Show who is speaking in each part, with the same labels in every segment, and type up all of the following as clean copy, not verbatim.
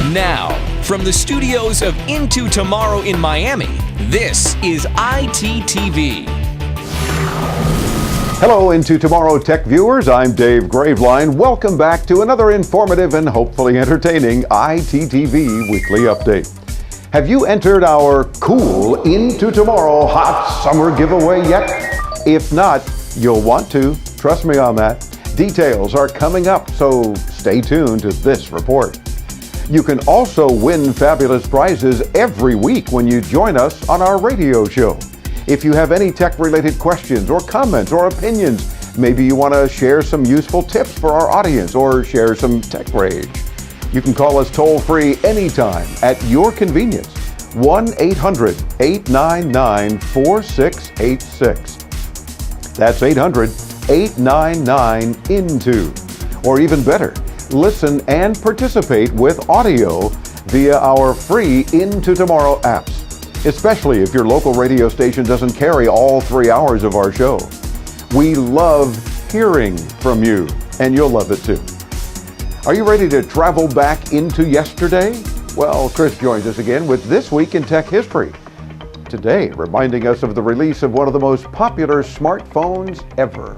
Speaker 1: Now, from the studios of Into Tomorrow in Miami, this is ITTV.
Speaker 2: Hello, Into Tomorrow Tech viewers. I'm Dave Graveline. Welcome back to another informative and hopefully entertaining ITTV Weekly Update. Have you entered our cool Into Tomorrow Hot Summer giveaway yet? If not, you'll want to. Trust me on that. Details are coming up, so stay tuned to this report. You can also win fabulous prizes every week when you join us on our radio show. If you have any tech-related questions or comments or opinions, maybe you want to share some useful tips for our audience or share some tech rage, you can call us toll-free anytime at your convenience. 1-800-899-4686. That's 800-899-INTO. Or even better, listen and participate with audio via our free Into Tomorrow apps, especially if your local radio station doesn't carry all 3 hours of our show. We love hearing from you, and you'll love it too. Are you ready to travel back into yesterday? Well, Chris joins us again with This Week in Tech History. Today, reminding us of the release of one of the most popular smartphones ever.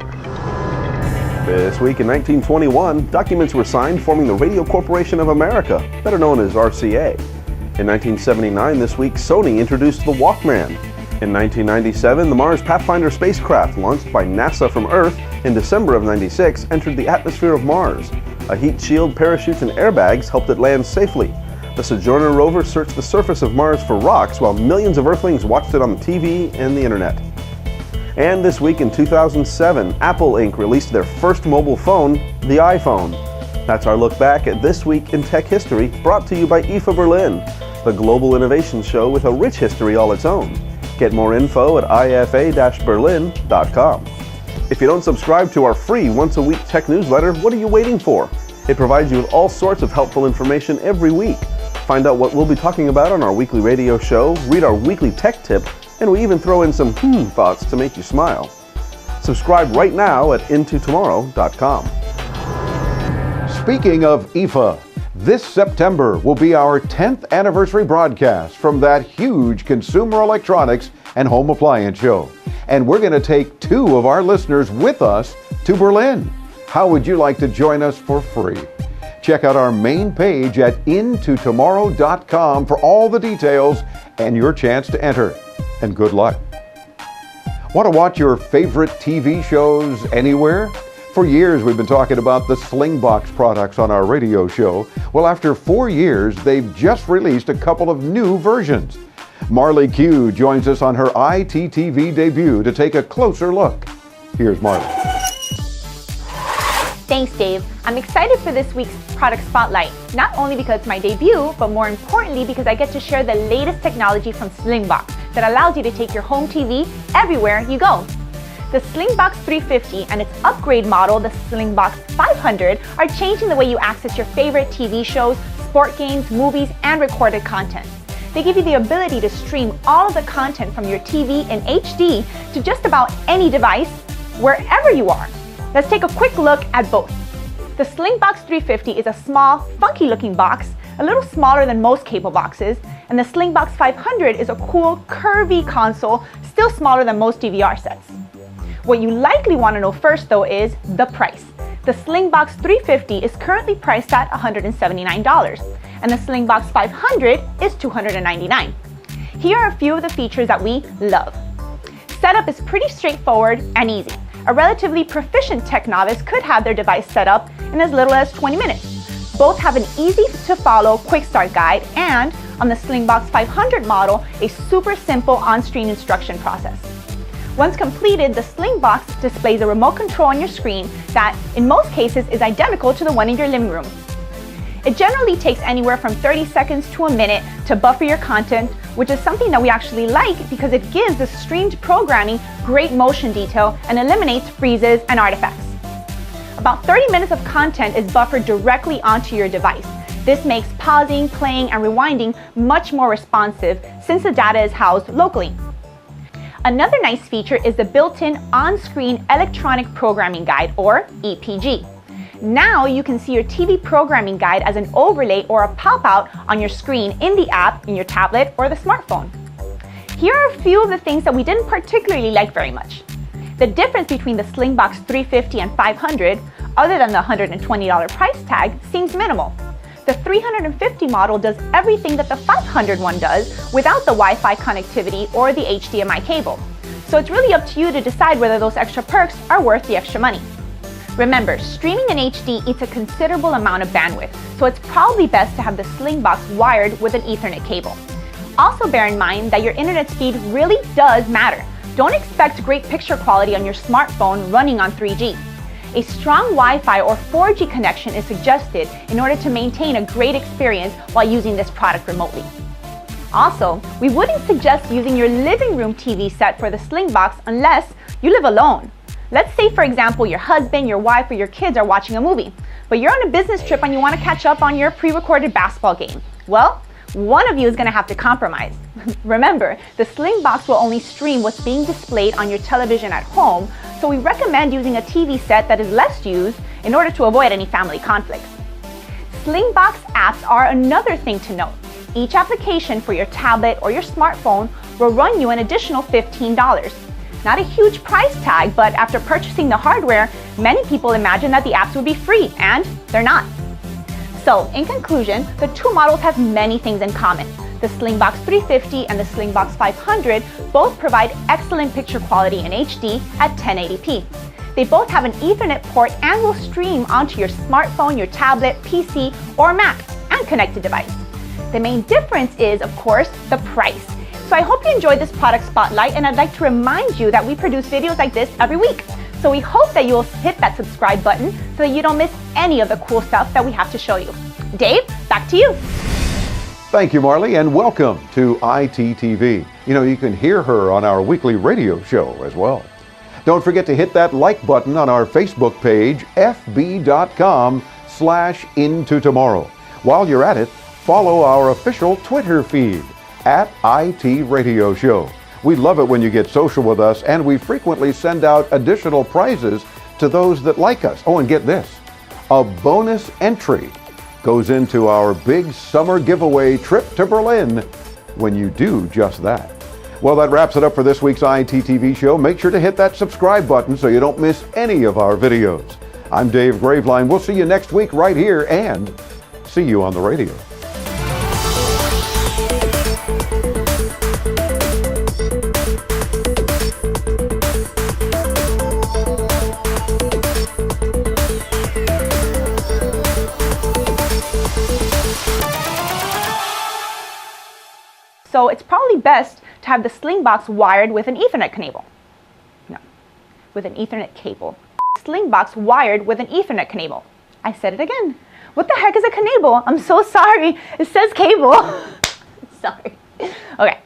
Speaker 3: This week in 1921, documents were signed forming the Radio Corporation of America, better known as RCA. In 1979, this week, Sony introduced the Walkman. In 1997, the Mars Pathfinder spacecraft, launched by NASA from Earth in December of '96, entered the atmosphere of Mars. A heat shield, parachutes, and airbags helped it land safely. The Sojourner rover searched the surface of Mars for rocks while millions of Earthlings watched it on the TV and the internet. And this week in 2007, Apple Inc. released their first mobile phone, the iPhone. That's our look back at This Week in Tech History, brought to you by IFA Berlin, the global innovation show with a rich history all its own. Get more info at ifa-berlin.com. If you don't subscribe to our free once-a-week tech newsletter, what are you waiting for? It provides you with all sorts of helpful information every week. Find out what we'll be talking about on our weekly radio show, read our weekly tech tip, and we even throw in some thoughts to make you smile. Subscribe right now at intotomorrow.com.
Speaker 2: Speaking of IFA, this September will be our 10th anniversary broadcast from that huge consumer electronics and home appliance show. And we're going to take 2 of our listeners with us to Berlin. How would you like to join us for free? Check out our main page at intotomorrow.com for all the details and your chance to enter. And good luck. Want to watch your favorite TV shows anywhere? For years, we've been talking about the Slingbox products on our radio show. Well, after 4 years, they've just released a couple of new versions. Marley Q joins us on her ITTV debut to take a closer look. Here's Marley.
Speaker 4: Thanks, Dave. I'm excited for this week's product spotlight, not only because it's my debut, but more importantly because I get to share the latest technology from Slingbox that allows you to take your home TV everywhere you go. The Slingbox 350 and its upgrade model, the Slingbox 500, are changing the way you access your favorite TV shows, sport games, movies, and recorded content. They give you the ability to stream all of the content from your TV in HD to just about any device, wherever you are. Let's take a quick look at both. The Slingbox 350 is a small, funky-looking box, a little smaller than most cable boxes, and the Slingbox 500 is a cool, curvy console, still smaller than most DVR sets. What you likely want to know first, though, is the price. The Slingbox 350 is currently priced at $179, and the Slingbox 500 is $299. Here are a few of the features that we love. Setup is pretty straightforward and easy. A relatively proficient tech novice could have their device set up in as little as 20 minutes. Both have an easy-to-follow quick start guide and, on the Slingbox 500 model, a super simple on-screen instruction process. Once completed, the Slingbox displays a remote control on your screen that, in most cases, is identical to the one in your living room. It generally takes anywhere from 30 seconds to a minute to buffer your content, which is something that we actually like because it gives the streamed programming great motion detail and eliminates freezes and artifacts. About 30 minutes of content is buffered directly onto your device. This makes pausing, playing, and rewinding much more responsive since the data is housed locally. Another nice feature is the built-in on-screen electronic programming guide, or EPG. Now you can see your TV programming guide as an overlay or a pop-out on your screen in the app, in your tablet, or the smartphone. Here are a few of the things that we didn't particularly like very much. The difference between the Slingbox 350 and 500, other than the $120 price tag, seems minimal. The 350 model does everything that the 500 one does without the Wi-Fi connectivity or the HDMI cable. So it's really up to you to decide whether those extra perks are worth the extra money. Remember, streaming in HD eats a considerable amount of bandwidth, so it's probably best to have the Slingbox wired with an Ethernet cable. Also bear in mind that your internet speed really does matter. Don't expect great picture quality on your smartphone running on 3G. A strong Wi-Fi or 4G connection is suggested in order to maintain a great experience while using this product remotely. Also, we wouldn't suggest using your living room TV set for the Slingbox unless you live alone. Let's say, for example, your husband, your wife, or your kids are watching a movie, but you're on a business trip and you want to catch up on your pre-recorded basketball game. Well, one of you is going to have to compromise. Remember, the Slingbox will only stream what's being displayed on your television at home, so we recommend using a TV set that is less used in order to avoid any family conflicts. Slingbox apps are another thing to note. Each application for your tablet or your smartphone will run you an additional $15. Not a huge price tag, but after purchasing the hardware, many people imagine that the apps would be free, and they're not. So, in conclusion, the two models have many things in common. The Slingbox 350 and the Slingbox 500 both provide excellent picture quality in HD at 1080p. They both have an Ethernet port and will stream onto your smartphone, your tablet, PC, or Mac, and connected device. The main difference is, of course, the price. So I hope you enjoyed this product spotlight, and I'd like to remind you that we produce videos like this every week. So we hope that you'll hit that subscribe button so that you don't miss any of the cool stuff that we have to show you. Dave, back to you.
Speaker 2: Thank you, Marley, and welcome to ITTV. You know, you can hear her on our weekly radio show as well. Don't forget to hit that like button on our Facebook page, fb.com/intotomorrow. While you're at it, follow our official Twitter feed, @ITRadioShow. We love it when you get social with us, and we frequently send out additional prizes to those that like us. Oh, and get this, a bonus entry goes into our big summer giveaway trip to Berlin when you do just that. Well, that wraps it up for this week's ITTV show. Make sure to hit that subscribe button so you don't miss any of our videos. I'm Dave Graveline. We'll see you next week right here, and see you on the radio.
Speaker 4: So it's probably best to have the Slingbox wired with an Ethernet cable. No, with an Ethernet cable. Slingbox wired with an Ethernet cable. I said it again. What the heck is a cable? I'm so sorry. It says cable. Sorry. Okay.